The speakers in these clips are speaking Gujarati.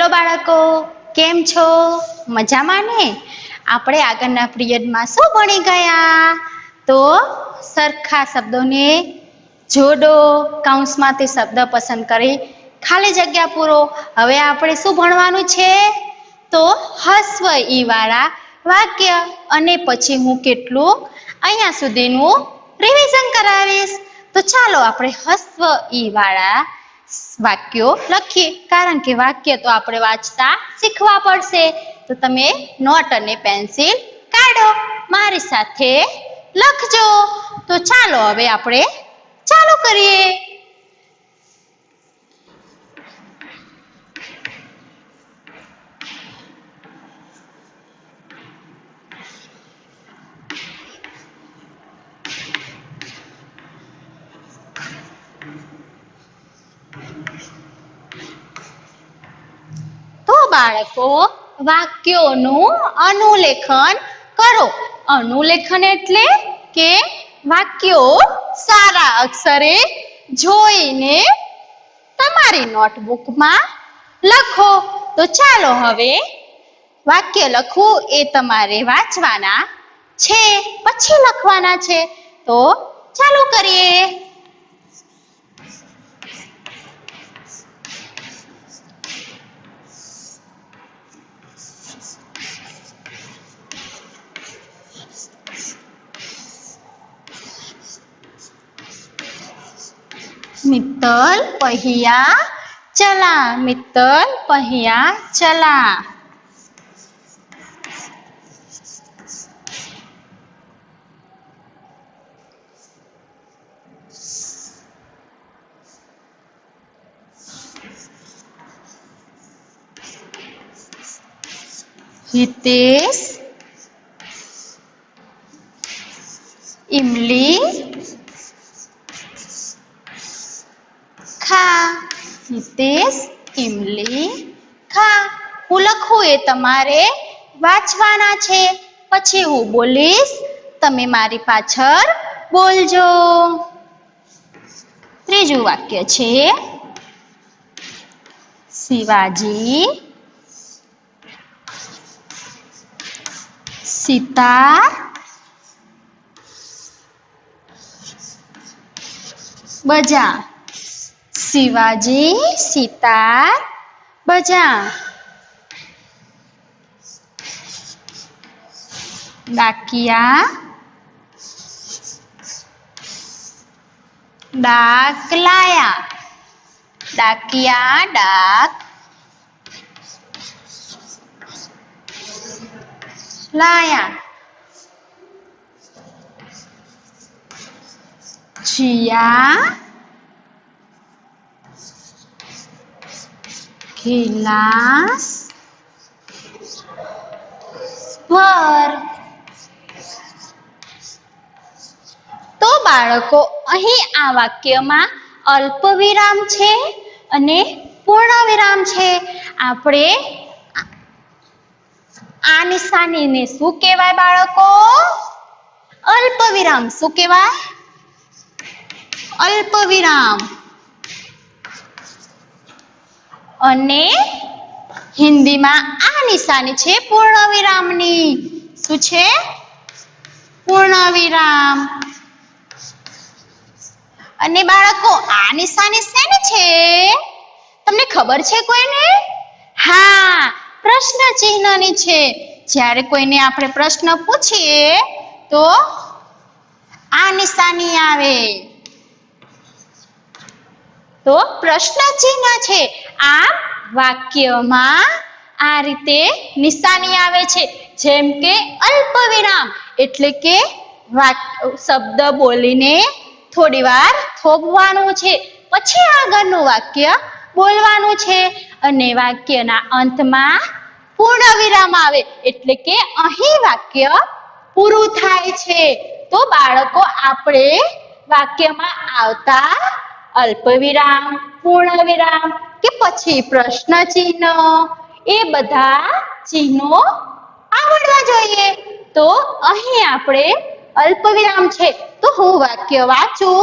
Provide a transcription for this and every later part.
બોલો બાળકો, કેમ છો? મજામાં ને? આપણે આગળના પિરિયડમાં શું ભણી ગયા? તો સરખા શબ્દોને જોડો, કૌંસમાં તે શબ્દ પસંદ કરી ખાલી જગ્યા પૂરો. હવે આપણે શું ભણવાનું છે? તો હસ્વ ઈ વાળા વાક્ય, અને પછી હું કેટલું અહીંયા સુધીનું રિવિઝન કરાવીશ. તો ચાલો આપણે હસ્વ ઈ વાળા વાક્યો લખીએ, કારણ કે વાક્ય તો આપણે વાંચતા શીખવા પડશે. તો તમે નોટ અને પેન્સિલ કાઢો, મારી સાથે લખજો. તો ચાલો હવે આપણે ચાલુ કરીએ. તો બાળકો, વાક્યોનું અનુલેખન કરો. અનુલેખન એટલે કે વાક્યો સારા અક્ષરે જોઈને તમારી નોટબુકમાં લખો. તો ચાલો હવે વાક્ય લખવું એ તમારે વાંચવાના છે, પછી લખવાના છે. તો ચાલુ કરીએ. मित्तल पहिया चला, मित्तल पहिया चला. हितेश इमली खा. हितेश इमली खा. હું લખું એ તમારે વાંચવાના છે, પછી હું બોલીશ, તમે મારી પાછળ બોલજો. ત્રીજું વાક્ય છે, શિવાજી સીતા बजा. शिवाजी सीता बजा. डाकिया डाक लाया. डाकिया डाक लाया. जिया गिलास भर. તો બાળકો, અહીં આ વાક્યમાં અલ્પ વિરામ છે અને પૂર્ણ વિરામ છે. આપણે આ નિશાનીને શું કહેવાય બાળકો? અલ્પ વિરામ. શું કહેવાય? અલ્પ વિરામ. અને હિન્દીમાં આ નિશાની છે પૂર્ણ વિરામની. શું છે? પૂર્ણ વિરામ. અને બાળકો, આ નિશાની શેની છે? તમને ખબર છે કોઈને? હા, પ્રશ્ન ચિહ્નની છે. જ્યારે કોઈને આપણે પ્રશ્ન પૂછીએ તો આ નિશાની આવે. તો પ્રશ્ન ચિહ્ન છે. આ વાક્યમાં આ રીતે નિશાની આવે છે, જેમ કે અલ્પ વિરામ એટલે કે શબ્દ બોલીને થોડી વાર થોભવાનું છે, પછી આગળનું વાક્ય બોલવાનું છે. અને વાક્યના અંતમાં પૂર્ણ વિરામ આવે એટલે કે અહીં વાક્ય પૂરું થાય છે. તો બાળકો, આપણે વાક્યમાં આવતા અલ્પ વિરામ, પૂર્ણ વિરામ કે પછી પ્રશ્ન ચિહ્ન, એ બધા ચિહ્નો આવડવા જોઈએ. તો અહીં આપણે અલ્પ વિરામ છે, તો હું વાક્ય વાંચું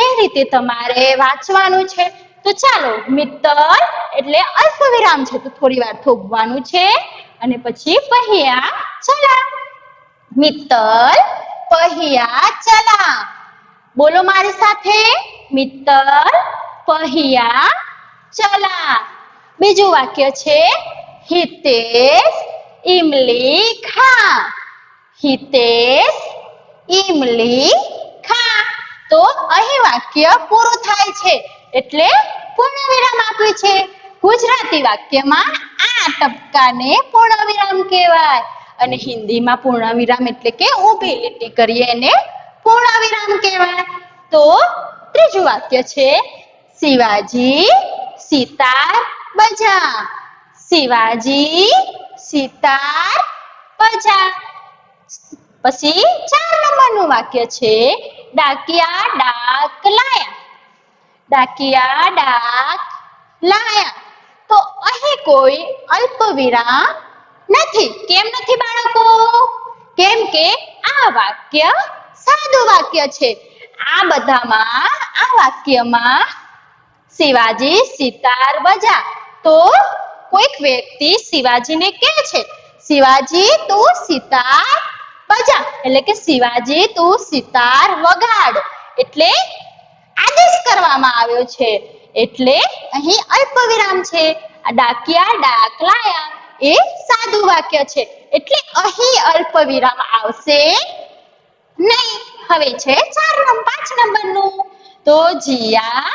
એ રીતે તમારે વાંચવાનું છે. તો ચાલો મિત્તલ એટલે અલ્પ વિરામ છે તો થોડી વાર થોભવાનું છે અને પછી पहिया चला મિત્તલ पहिया चला બોલો મારી સાથે મિત્તલ पहिया चला બીજું વાક્ય છે હિતેશ ઇમલી ખા હિતેશ ઇમલી ખા તો અહીં વાક્ય પૂરું થાય છે એટલે પૂર્ણ વિરામ આપ્યું છે ગુજરાતી વાક્યમાં આ ટપકાને પૂર્ણ વિરામ કહેવાય અને હિન્દીમાં પૂર્ણ વિરામ એટલે કે ઊભી લીટી કરીએ એને પૂર્ણ વિરામ કહેવાય તો ત્રીજું વાક્ય છે શિવાજી સિતાર બજા શિવાજી સિતાર બજા પછી 4 નંબરનું વાક્ય છે ડાકિયા ડાક લાયા ડાકિયા ડાક લાયા તો અહીં કોઈ અલ્પ વિરામ નથી કેમ નથી બાળકો કેમ કે આ વાક્ય સાદું વાક્ય છે આ બધામાં આ વાક્યમાં શિવાજી સિતાર બજા તો કોઈક વ્યક્તિ શિવાજીને કહે છે શિવાજી તું સિતાર બજા એટલે કે શિવાજી તું સિતાર વગાડ એટલે આદેશ કરવામાં આવ્યો છે એટલે અહીં અલ્પ વિરામ છે આ ડાકિયા ડાક લાયા એ સાદું વાક્ય છે એટલે અહીં અલ્પ વિરામ આવશે નહીં હવે છે 5 નંબરનું તો જીયા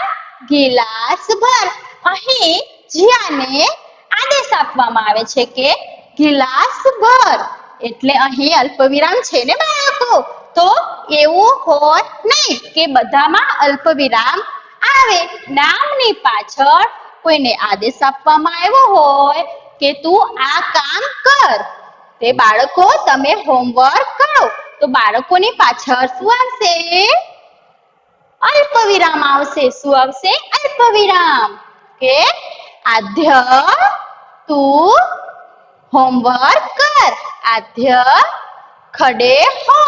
ગિલાસ ભર અહીં જીયાને આદેશ આપવામાં આવે છે કે ગિલાસ ભર એટલે અહીં અલ્પ વિરામ છે ને બાળકો તો એવું હોય નહીં કે બધામાં અલ્પ વિરામ આવે નામની પાછળ કોઈને આદેશ આપવામાં આવ્યો હોય કે તું આ કામ કર તે બાળકો તમે હોમવર્ક કરો તો બાળકોની પાછળ શું આવશે અલ્પ વિરામ આવશે શું આવશે અલ્પ વિરામ કે આધ્ય તું હોમવર્ક કર આધ્ય ખડે હો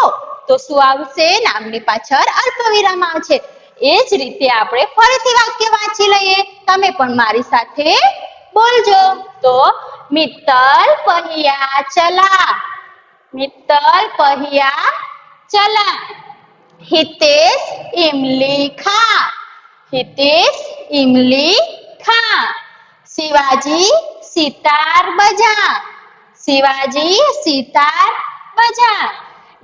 તો શું આવશે નામની પાછળ અલ્પ વિરામ આવશે એ જ રીતે આપણે ફરીથી વાક્ય વાંચી લઈએ તમે પણ મારી સાથે બોલજો તો મિત્તલ पहिया चला મિત્તલ पहिया चला हितेश इमली खा हितेश इमली खा शिवाजी सितार बजा शिवाजी सितार बजा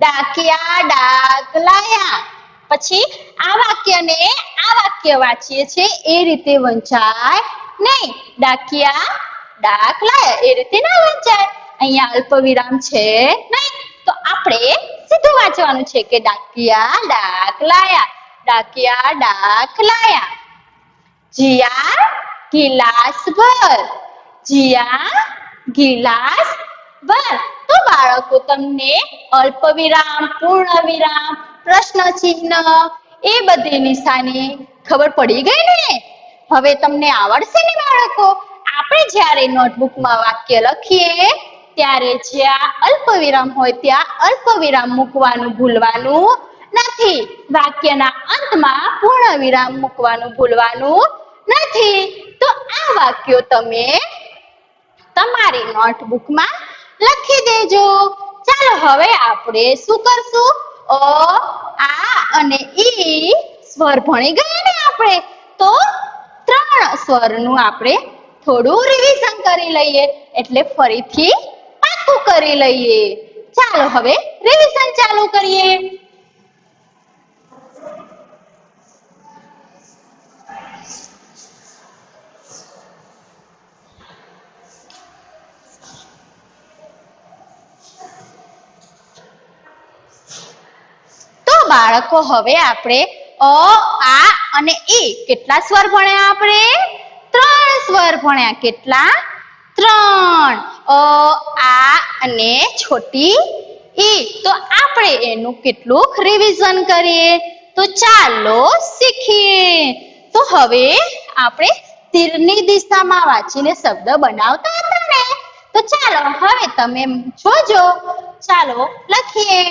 ડાકિયા ડાક લાયા પછી આ વાક્યને આ વાક્ય વાંચીએ છે એ રીતે વંચાય નહીં ડાકિયા ડાક લાયા એ રીતે ના વંચાય અહીંયા અલ્પ વિરામ છે નહીં તો આપણે સીધું વાંચવાનું છે કે ડાકિયા ડાક લાયા ડાકિયા ડાક લાયા જીયા ગિલાસ ભર જીયા ગિલાસ ભર તો બાળકો તમને અલ્પ વિરામ પૂર્ણ વિરામ પ્રશ્ન ચિહ્ન એ બધી નિશાની ખબર પડી ગઈ ને હવે તમને આવડશે ને બાળકો આપણે જ્યારે નોટબુકમાં વાક્ય લખીએ ત્યારે જ્યાં અલ્પ વિરામ હોય ત્યાં અલ્પ વિરામ મૂકવાનું ભૂલવાનું નથી વાક્યના અંતમાં પૂર્ણ વિરામ મૂકવાનું ભૂલવાનું નથી તો આ વાક્યો તમે તમારી નોટબુકમાં લખી દેજો ચાલો હવે આપણે શું કરશું અ આ અને ઈ સ્વર ભણી ગયા ને આપણે તો 3 સ્વરનું આપણે થોડું રિવિઝન કરી લઈએ એટલે ફરીથી પાકું કરી લઈએ ચાલો હવે રિવિઝન ચાલુ કરીએ બાળકો હવે આપણે અ આ અને ઈ કેટલા સ્વર ભણ્યા આપણે 3 સ્વર ભણ્યા કેટલા 3 અ આ અને છોટી ઈ તો આપણે એનું કેટલું રિવિઝન કરીએ તો ચાલો શીખીએ તો હવે આપણે તીરની દિશામાં વાંચીને શબ્દ બનાવતા હતા ને તો ચાલો હવે તમે જોજો ચાલો લખીએ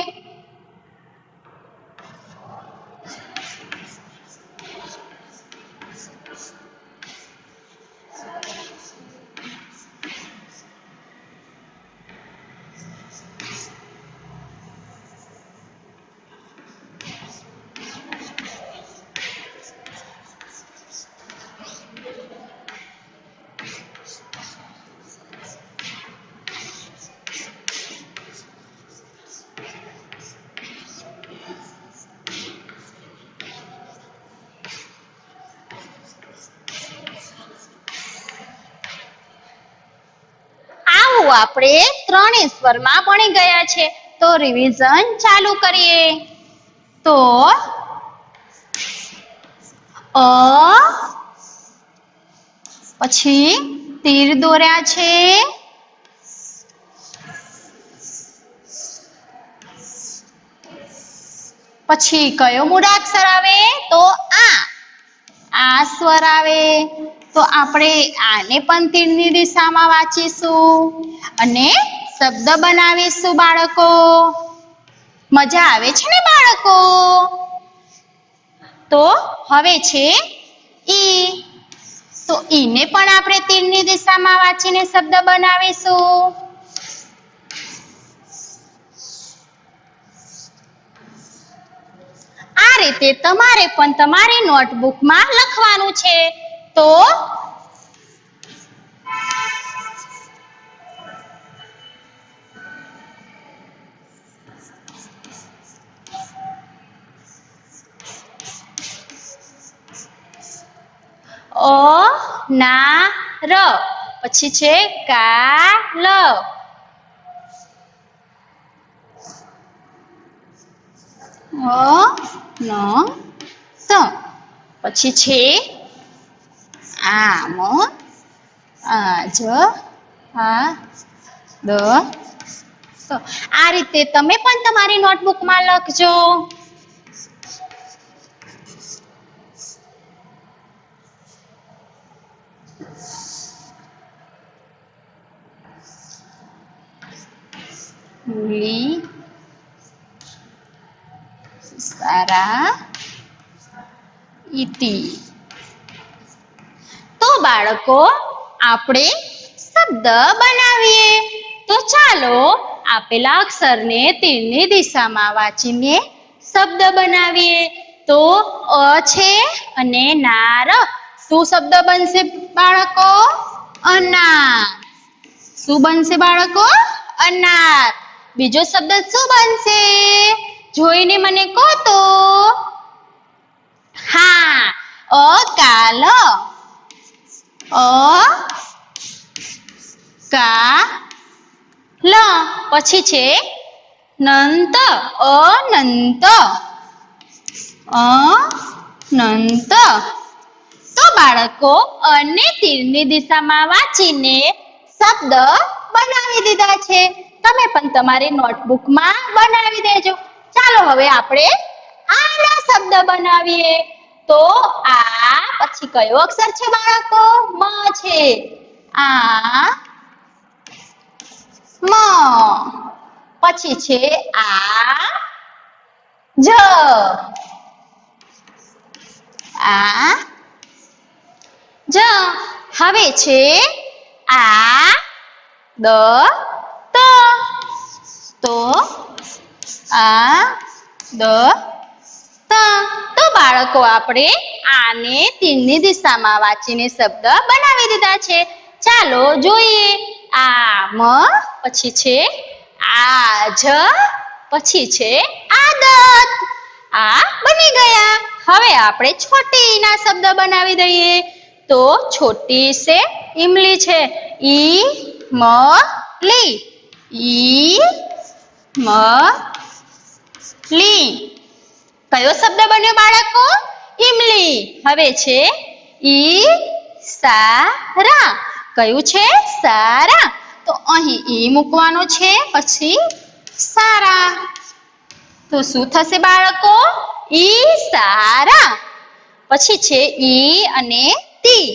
આવું આપણે ત્રણેય સ્વરમાં ભણી ગયા છે. તો રિવિઝન ચાલુ કરીએ. તો અ, પછી તીર દોર્યા છે, પછી કયો મૂળાક્ષર આવે? તો આ સ્વર આવે. તો આપણે આને પણ તીરની દિશામાં વાંચીશું અને શબ્દ બનાવીશું. બાળકો, મજા આવે છે ને બાળકો? તો હવે છે ઈ. તો ઈને પણ આપણે તીરની દિશામાં વાંચીને શબ્દ બનાવીશું. આ રીતે તમારે પણ તમારી નોટબુકમાં લખવાનું છે. તો અનાર, પછી છે કાલ, અનંત, પછી છે આમ, આજ, આ રીતે તમે પણ તમારી નોટબુકમાં લખજો. મૂલી, સારા, ઈતી. તો બાળકો, આપણે શબ્દ બનાવીએ. તો ચાલો આપેલા અક્ષરને તીરની દિશામાં વાંચીને શબ્દ બનાવીએ. તો અ છે અને નાર. શું શબ્દ બનશે બાળકો? અનાર. શું બનશે બાળકો? અનાર. બીજો શબ્દ શું બનશે? જોઈને મને કહો તો. હા, અકાલ. અકાલ. પછી છે નંત, અનંત, અનંત. તો બાળકો, અને તીરની દિશામાં વાંચીને શબ્દ બનાવી દીધા છે. તમે પણ તમારી નોટબુકમાં બનાવી દેજો. ચાલો હવે આપણે આના શબ્દ બનાવીએ. તો આ પછી કયો અક્ષર છે બાળકો? મ છે. આ, મ. પછી છે આ, જ. આ, જ. હવે છે આ, દ, ત. તો આ, દ, ત. તો બાળકો, આપણે આને તીરની દિશામાં વાંચીને શબ્દ બનાવી દીધા છે. ચાલો જોઈએ. આમ, પછી છે આજ, પછી છે આદત. આ બની ગયા. હવે આપણે છોટી ના શબ્દ બનાવી દઈએ. તો છોટી સે ઈમલી છે. ઈ, મ, લી. ઈ, મ, લી. કયો શબ્દ બન્યો બાળકો? ઈમલી. હવે છે ઈ, સારા. કયું છે? સારા. તો અહીં ઈ મૂકવાનો છે, પછી સારા. તો શું થશે બાળકો? ઈ સારા. પછી છે ઈ અને તી.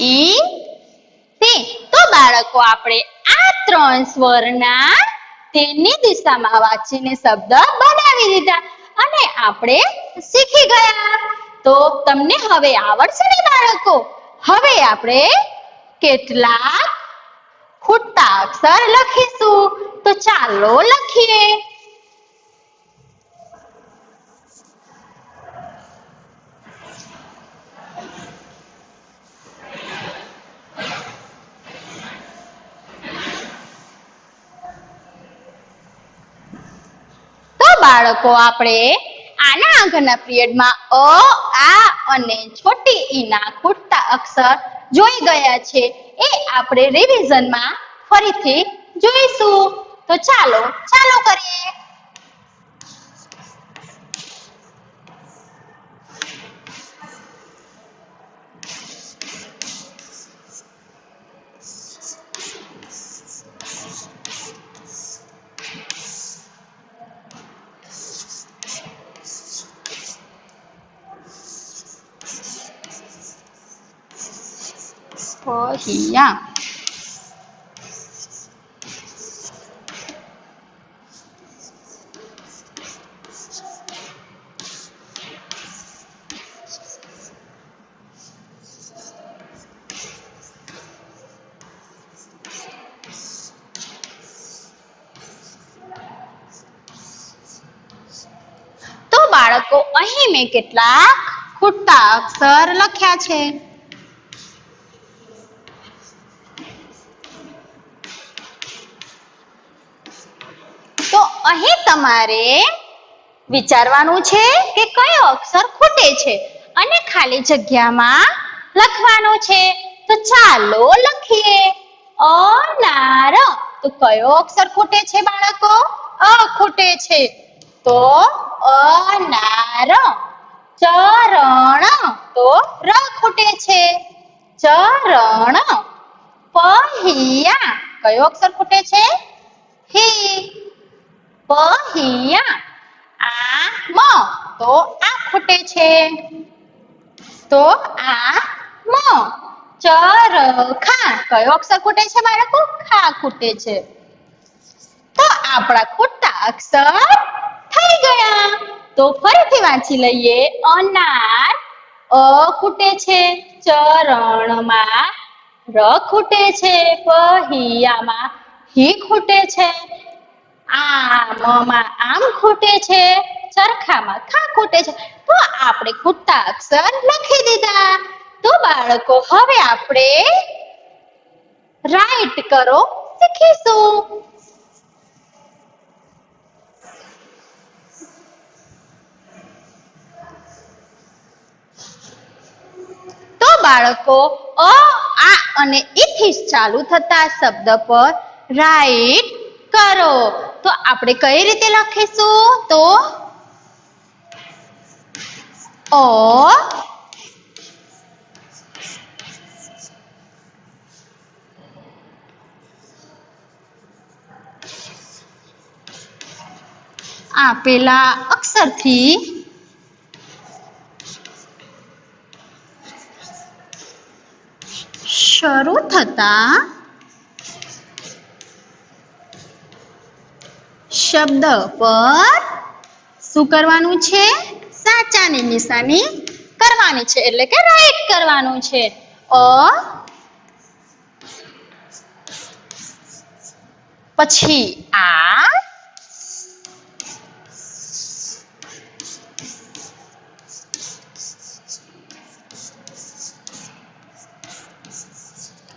ઈ, તી. તો બાળકો, આપણે આ ત્રણ સ્વરના તેની દિશામાં વાંચીને શબ્દ બનાવી દીધા અને આપણે શીખી ગયા. તો તમને હવે આવડશે ને બાળકો? હવે આપણે કેટલાક ખૂટતા અક્ષર લખીશું. તો ચાલો લખીએ. બાળકો આપણે આના આગળના પીરિયડમાં અ આ અને છોટી ઈ ના ખૂટતા અક્ષર જોઈ ગયા છે. એ આપણે રિવિઝનમાં ફરીથી જોઈશું. તો ચાલો કરીએ. પહિયા. તો બાળકો અહીં મેં કેટલાક ખૂટતા અક્ષર લખ્યા છે. તો અહીં તમારે વિચારવાનું છે કે કયો અક્ષર ખૂટે છે અને ખાલી જગ્યામાં લખવાનું છે. તો ચાલો લખીએ. અનાર. તો કયો અક્ષર ખૂટે છે બાળકો? અ ખૂટે છે. તો અનાર. ચરણ. તો ર ખૂટે છે. ચરણ. પહિયા. કયો અક્ષર ખૂટે છે? હી. પહિયા. આમ. તો આ ખૂટે છે. તો આમ. ચરખા. કયો અક્ષર ખૂટે છે બાળકો? ખા ખૂટે છે. તો આપણા ખૂટતા અક્ષર થઈ ગયા. તો ફરીથી વાંચી લઈએ. અનાર. અ ખૂટે છે. ચરણમાં ર ખૂટે છે. પહિયામાં હી ખૂટે છે. આમમાં આમ ખૂટે છે. ચરખામાં ખા ખૂટે છે. તો આપણે ખૂટતા અક્ષર લખી દીધા. તો બાળકો હવે આપણે રાઈટ કરો શીખીશું. તો બાળકો અ આ અને ઈ થી ચાલુ થતા શબ્દ પર રાઈટ કરો. તો આપણે કઈ રીતે લખીશું? તો અ આપેલા અક્ષરથી શરૂ થતા શબ્દ પર શું કરવાનું છે? સાચાની નિશાની કરવાની છે, એટલે કે રાઈટ કરવાનું છે. અ પછી આ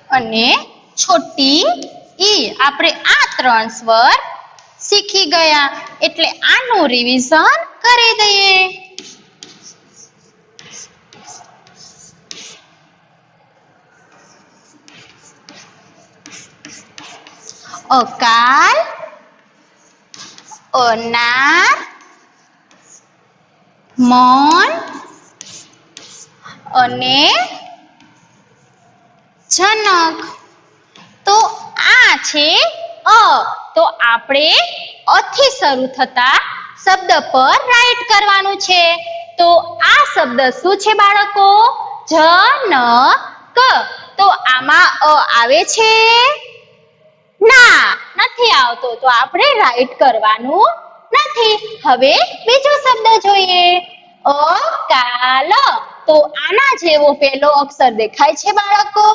અને છોટી ઈ. આપણે આ ત્રણ સ્વર શીખી ગયા એટલે આનું રિવિઝન કરી દઈએ. અકાલ, અનાર, મૌન અને જનક. તો આ છે અ. તો આપણે અ થી શરૂ થતા શબ્દ પર રાઈટ કરવાનું છે. તો આ શબ્દ શું છે બાળકો? જનક. તો આમાં અ આવે છે? ના, નથી આવતો. તો આપણે રાઈટ કરવાનું નથી. હવે બીજો શબ્દ જોઈએ. અકાલ. તો આના જેવો પેલો અક્ષર દેખાય છે બાળકો?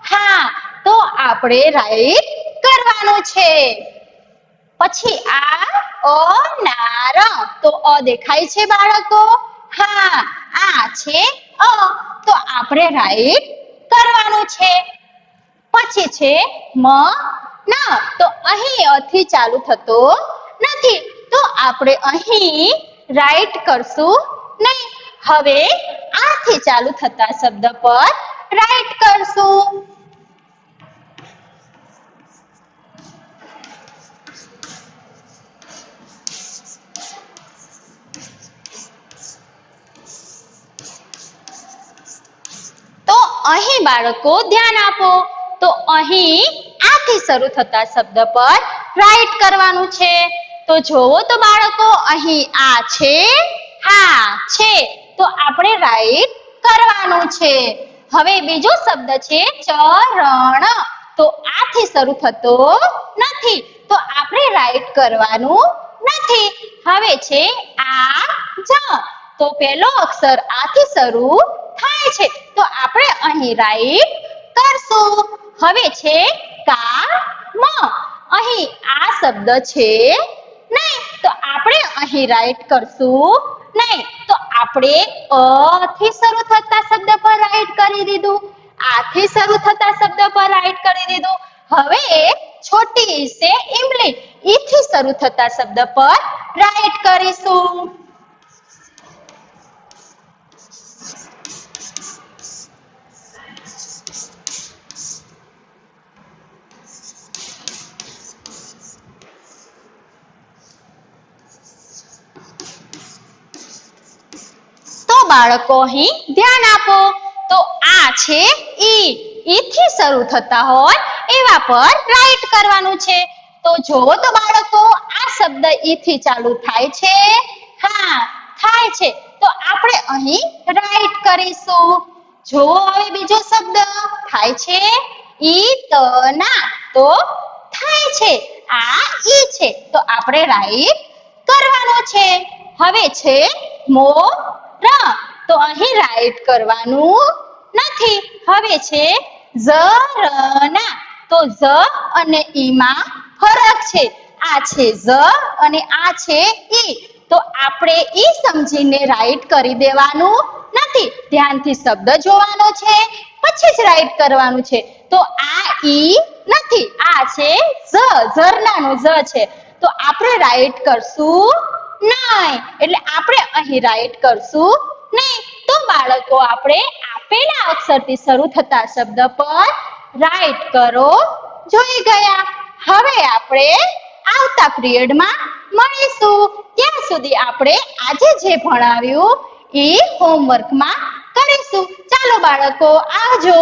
હા, તો આપણે રાઈટ કરવાનું છે. પછી આ અનાર. તો અ દેખાય છે બાળકો? હા, આ છે અ. તો આપણે રાઈટ કરવાનું છે. પછી છે મ ન. તો અહીં અ થી ચાલુ થતો નથી. તો તો આપણે અહીં રાઈટ કરશું નહીં. હવે આથી ચાલુ થતા શબ્દ પર રાઈટ કરશું. તો અહીં બાળકો ધ્યાન આપો. તો અહીં આથી શરૂ થતા શબ્દ પર રાઈટ કરવાનું છે. તો જોવો તો બાળકો અહીં આ છે, હા છે, તો આપણે રાઈટ કરવાનું છે. હવે બીજો શબ્દ છે ચરણ. તો આથી શરૂ થતો નથી, તો આપણે રાઈટ કરવાનું નથી. હવે છે આ જ. તો પહેલો અક્ષર આથી શરૂ થાય છે, તો આપણે અહીં રાઈટ કરશું. હવે છે કામ. અહીં આ શબ્દ છે નહીં, તો આપણે અહીં રાઈટ કરશું નહીં. તો આપણે અ થી શરૂ થતા શબ્દ પર રાઈટ કરી દીધું, આથી શરૂ થતા શબ્દ પર રાઈટ કરી દીધું. હવે છોટી સે ઇમલી, ઈ થી શરૂ થતા શબ્દ પર રાઈટ કરીશું. બાળકો અહીં ધ્યાન આપો. તો આ છે ઈ, ઈ થી શરૂ થતા હોય એવા પર રાઈટ કરવાનું છે. તો જોવો તો બાળકો આ શબ્દ ઈ થી ચાલુ થાય છે, હા થાય છે, તો આપણે અહીં રાઈટ કરીશું. જોવો હવે બીજો શબ્દ થાય છે ઈતના, તો થાય છે, આ ઈ છે, તો આપણે રાઈટ કરવાનો છે. હવે છે મોર, તો અહીં રાઈટ કરવાનું નથી. હવે છે ઝરના, તો ઝ અને ઈ માં ફરક છે. આ છે ઝ અને આ છે ઈ, તો આપણે ઈ સમજીને રાઈટ કરી દેવાનું નથી. ધ્યાનથી શબ્દ જોવાનો છે, પછી જ રાઈટ કરવાનું છે. તો આ ઈ નથી, આ છે ઝ, ઝરનાનો ઝ છે, તો આપણે રાઈટ કરશું નહીં. એટલે આપણે અહીં રાઈટ કરશું નહીં. તો બાળકો આપણે આપેલા અક્ષરથી શરૂ થતા શબ્દ પર રાઈટ કરો જોઈ ગયા. હવે આપણે આવતા પિરિયડમાં મળીશું. ત્યાં સુધી આપણે આજે જે ભણાવ્યું એ હોમવર્કમાં કરીશું. ચાલો બાળકો, આવજો.